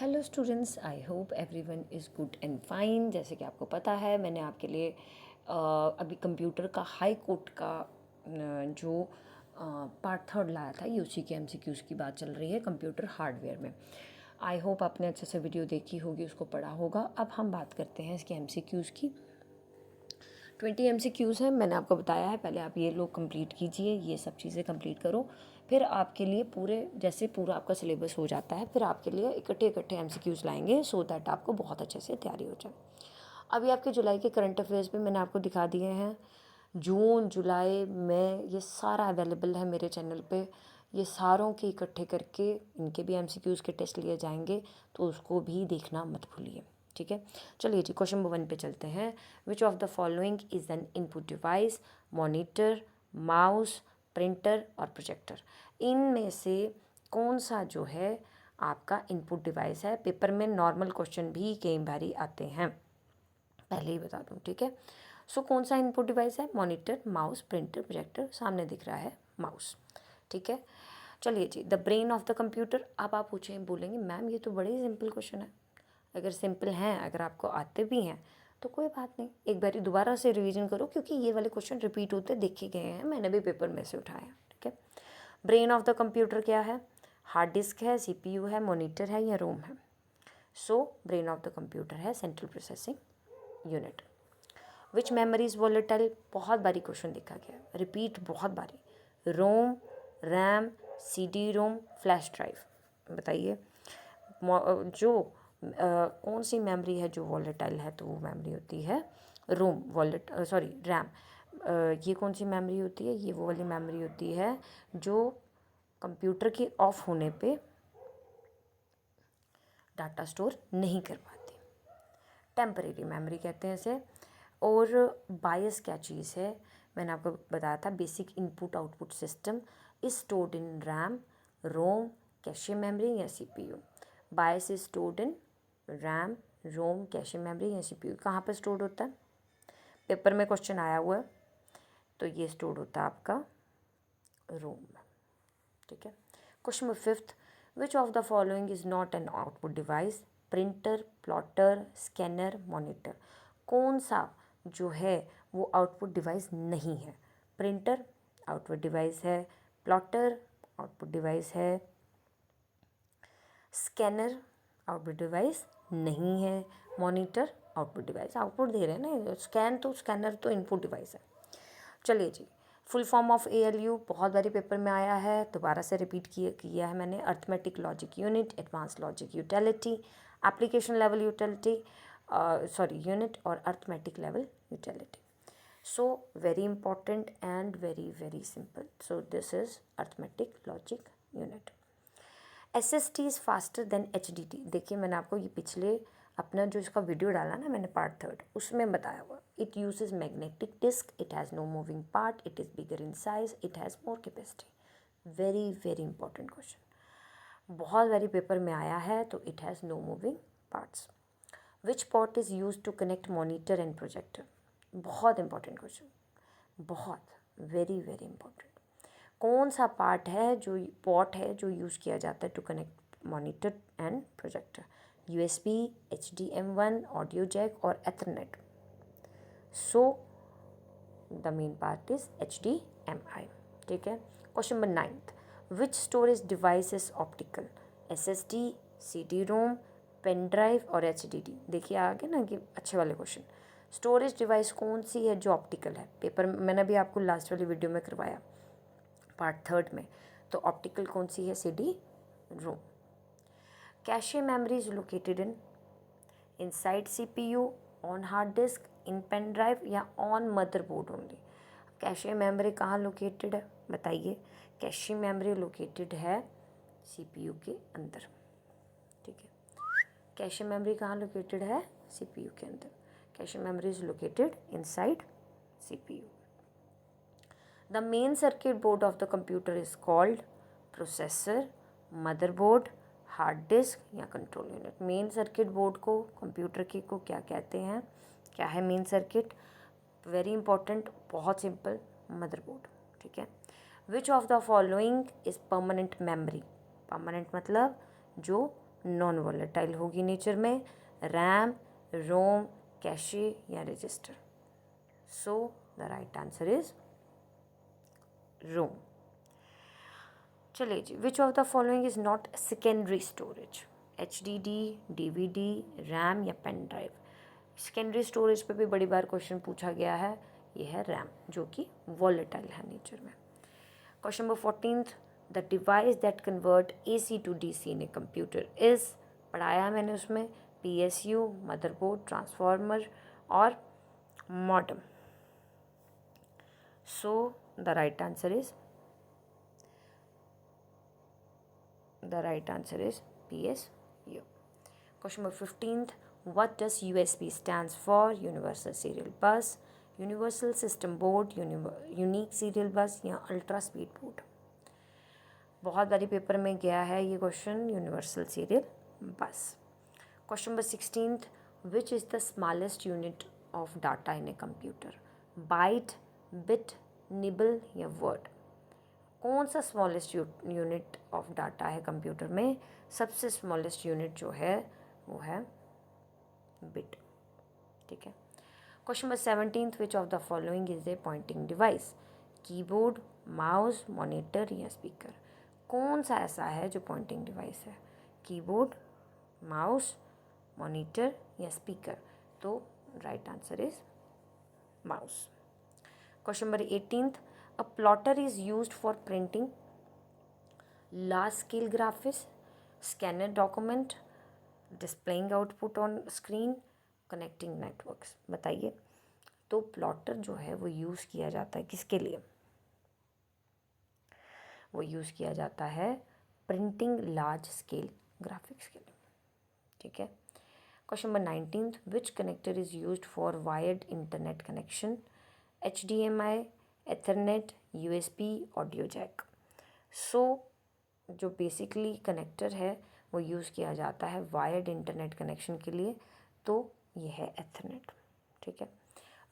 Hello students, I hope everyone is good and fine. जैसे कि आपको पता है, मैंने आपके लिए अभी कंप्यूटर का हाई कोर्ट का जो पार्ट थर्ड लाया था। यूसी के एमसीक्यूज़ की बात चल रही है कंप्यूटर हार्डवेयर में। आई होप आपने अच्छे से वीडियो देखी होगी, उसको पढ़ा होगा। अब हम बात करते हैं इसके एमसीक्यूज़ की। 20 एमसीक्यूज़ हैं, मैंने आपको बताया है। पहले आप ये लोग कंप्लीट कीजिए, ये सब चीज़ें कंप्लीट करो, फिर आपके लिए जैसे पूरा आपका सिलेबस हो जाता है, फिर आपके लिए इकट्ठे इकट्ठे एमसीक्यूज़ लाएंगे सो दैट आपको बहुत अच्छे से तैयारी हो जाए। अभी आपके जुलाई के करंट अफेयर्स भी मैंने आपको दिखा दिए हैं। जून जुलाई में ये सारा अवेलेबल है मेरे चैनल पे। ये सारों के इकट्ठे करके इनके भी एमसीक्यूज़ के टेस्ट लिए जाएंगे, तो उसको भी देखना मत भूलिए। ठीक है, चलिए जी, क्वेश्चन नंबर 1 पे चलते हैं। विच of the following is an input device? Monitor, mouse, printer और प्रोजेक्टर। इनमें से कौन सा जो है आपका इनपुट डिवाइस है? पेपर में नॉर्मल क्वेश्चन भी कई बारी आते हैं, पहले ही बता दूं। ठीक है, सो कौन सा इनपुट डिवाइस है? Monitor, mouse, printer, projector. सामने दिख रहा है माउस। ठीक है, चलिए जी, the brain of the computer. अब आप बोलेंगे मैम ये तो बड़े ही सिंपल क्वेश्चन है। अगर सिंपल हैं, अगर आपको आते भी हैं तो कोई बात नहीं, एक बार दोबारा से रिवीजन करो, क्योंकि ये वाले क्वेश्चन रिपीट होते देखे गए हैं, मैंने भी पेपर में से उठाया। ठीक है, ब्रेन ऑफ द कंप्यूटर क्या है? हार्ड डिस्क है, सीपीयू है, मॉनिटर है या रोम है? So brain of the computer है central processing unit. Which memory is volatile? बहुत बारी क्वेश्चन देखा गया, रिपीट बहुत बारी। ROM, RAM, CD ROM, flash drive. बताइए जो कौन सी मेमोरी है जो वॉलेटाइल है? तो वो मेमोरी होती है रोम, रैम। ये कौन सी मेमोरी होती है? ये वो वाली मेमोरी होती है जो कंप्यूटर के ऑफ होने पे डाटा स्टोर नहीं कर पाती। टेम्परेरी मेमोरी कहते हैं इसे। और बायस क्या चीज़ है? मैंने आपको बताया था, basic input output system is stored in RAM, ROM, cache memory या CPU. BIOS is stored in RAM, ROM, cache memory या सीपीयू। कहाँ पर स्टोर्ड होता है? पेपर में क्वेश्चन आया हुआ है, तो ये स्टोर्ड होता है आपका रोम में। ठीक है, question number 5, which of the following is not an output device? Printer, plotter, scanner, monitor. कौन सा जो है वो आउटपुट डिवाइस नहीं है? प्रिंटर आउटपुट डिवाइस है, प्लॉटर आउटपुट डिवाइस है, स्कैनर आउटपुट डिवाइस नहीं है, मॉनिटर आउटपुट डिवाइस। आउटपुट दे रहे हैं ना, स्कैनर तो इनपुट डिवाइस है। चलिए जी, फुल फॉर्म ऑफ ALU बहुत बारी पेपर में आया है, दोबारा से रिपीट किया है मैंने। Arithmetic logic unit, advance logic utility, application level utility unit और arithmetic level utility. So very important and very very simple. So this is arithmetic logic unit. SST is faster than HDD। देखिए, मैंने आपको ये पिछले अपना जो इसका video डाला ना मैंने, पार्ट थर्ड, उसमें बताया हुआ। It uses magnetic disk, it has no moving part, it is bigger in size, it has more capacity. Very very important question, बहुत बारी पेपर में आया है। तो it has no moving parts. Which port is use to connect monitor and projector? बहुत important question, बहुत very very important. कौन सा पोर्ट है जो यूज़ किया जाता है to connect monitor and projector? USB, HDM1, audio jack और ethernet. So the main part is HDMI। ठीक है, question number 9, which storage device is optical? SSD, CD-ROM, pen drive और HDD। देखिए आगे ना कि अच्छे वाले क्वेश्चन। स्टोरेज डिवाइस कौन सी है जो ऑप्टिकल है? पेपर मैंने भी आपको लास्ट वाली वीडियो में करवाया, पार्ट थर्ड में। तो ऑप्टिकल कौन सी है? CD-ROM। Cache memory is located inside CPU, on hard disk, in pen drive या on motherboard only. Cache memory कहाँ लोकेटेड है? बताइए। कैशे मेमोरी लोकेटेड है CPU के अंदर। ठीक है, कैशे मेमोरी कहाँ लोकेटेड है? CPU के अंदर। Cache memory is located inside CPU। The main circuit board of the computer is called processor, motherboard, hard disk या control unit. Main circuit board को कंप्यूटर के को क्या कहते हैं? क्या है मेन सर्किट? वेरी इंपॉर्टेंट, बहुत सिंपल, मदरबोर्ड। ठीक है, which of the following is permanent memory? Permanent मतलब जो नॉन वॉलेटाइल होगी नेचर में, रैम, रोम, कैशे या register. So the right answer is ROM. चलिए जी, which of the following is not secondary storage? HDD, DVD, RAM या pen drive? Secondary storage पे भी बड़ी बार क्वेश्चन पूछा गया है, ये है रैम, जो कि वॉलेटाइल है नेचर में। Question number 14th, the device that convert AC to DC in a computer is, पढ़ाया मैंने उसमें, PSU, मदरबोर्ड, ट्रांसफार्मर और modem. So the right answer is PSU. Question number 15th, what does USB stands for? Universal Serial Bus, Universal System Board, Unique Serial Bus या Ultra Speed Board? बहुत बारी paper में गया है ये question, universal serial bus. Question number 16th, which is the smallest unit of data in a computer? Byte, bit, nibble या word? कौन सा स्मॉलेस्ट यूनिट ऑफ डाटा है कंप्यूटर में? सबसे स्मॉलेस्ट यूनिट जो है वो है बिट। ठीक है। Question number 17th, which of the following is a pointing device? Keyboard, mouse, monitor या स्पीकर? कौन सा ऐसा है जो पॉइंटिंग डिवाइस है? कीबोर्ड, माउस, मॉनिटर या स्पीकर? तो right answer is mouse. Question number 18th, a plotter is used for printing large scale graphics, scanner document, displaying output on screen, connecting networks? बताइए। तो प्लॉटर जो है वो use किया जाता है किसके लिए? वो यूज़ किया जाता है प्रिंटिंग लार्ज स्केल ग्राफिक्स के लिए। ठीक है। Question number 19th, which connector is used for wired internet connection? HDMI, ethernet, USB, audio jack? So जो बेसिकली कनेक्टर है वो यूज़ किया जाता है वायर्ड इंटरनेट कनेक्शन के लिए, तो ये है एथरनेट। ठीक है।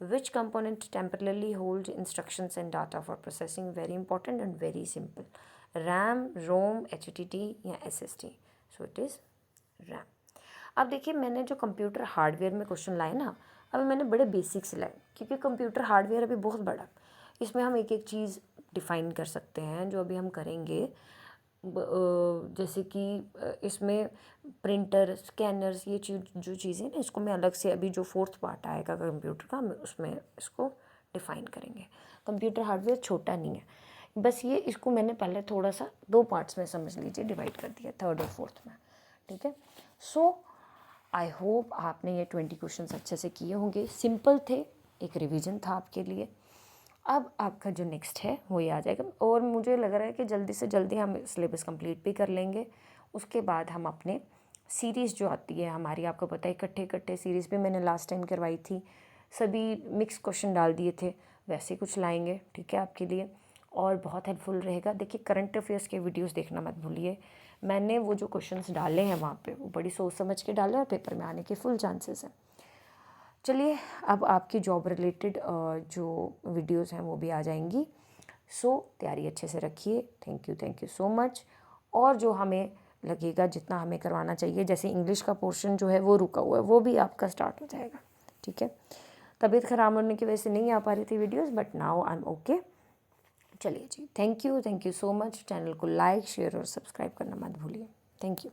Which component temporarily hold instructions and data for processing? Very important and very simple. RAM, ROM, HDD या SSD? So it is RAM. अब देखिए, मैंने जो कंप्यूटर हार्डवेयर में क्वेश्चन लाए ना, अभी मैंने बड़े बेसिक से लाए, क्योंकि कंप्यूटर हार्डवेयर अभी बहुत बड़ा है, इसमें हम एक एक चीज़ डिफ़ाइन कर सकते हैं जो अभी हम करेंगे। जैसे कि इसमें प्रिंटर, स्कैनर्स, ये जो चीज़ें ना, इसको मैं अलग से, अभी जो 4th पार्ट आएगा कंप्यूटर का, हम उसमें इसको डिफ़ाइन करेंगे। कंप्यूटर हार्डवेयर छोटा नहीं है, बस ये इसको मैंने पहले थोड़ा सा 2 पार्ट्स में समझ लीजिए डिवाइड कर दिया, 3rd और 4th में। ठीक है। सो आई होप आपने ये 20 क्वेश्चंस अच्छे से किए होंगे। सिंपल थे, एक रिवीजन था आपके लिए। अब आपका जो नेक्स्ट है वो ये आ जाएगा, और मुझे लग रहा है कि जल्दी से जल्दी हम सिलेबस कंप्लीट भी कर लेंगे। उसके बाद हम अपने सीरीज़ जो आती है हमारी, आपको पता है इकट्ठे इकट्ठे सीरीज़ भी मैंने लास्ट टाइम करवाई थी, सभी मिक्स क्वेश्चन डाल दिए थे, वैसे कुछ लाएंगे। ठीक है, आपके लिए और बहुत हेल्पफुल रहेगा। देखिए, करंट अफेयर्स के वीडियोस देखना मत भूलिए। मैंने वो जो क्वेश्चंस डाले हैं वहाँ पे, वो बड़ी सोच समझ के डाले और पेपर में आने के फुल चांसेस हैं। चलिए, अब आपकी जॉब रिलेटेड जो वीडियोस हैं वो भी आ जाएंगी। सो तैयारी अच्छे से रखिए। Thank you so much. और जो हमें लगेगा जितना हमें करवाना चाहिए, जैसे इंग्लिश का पोर्शन जो है वो रुका हुआ है, वो भी आपका स्टार्ट हो जाएगा। ठीक है। तबीयत ख़राब होने की वजह से नहीं आ पा रही थी videos, but now I am okay. चलिए जी, thank you so much. Channel को लाइक, शेयर और सब्सक्राइब करना मत भूलिए। Thank you.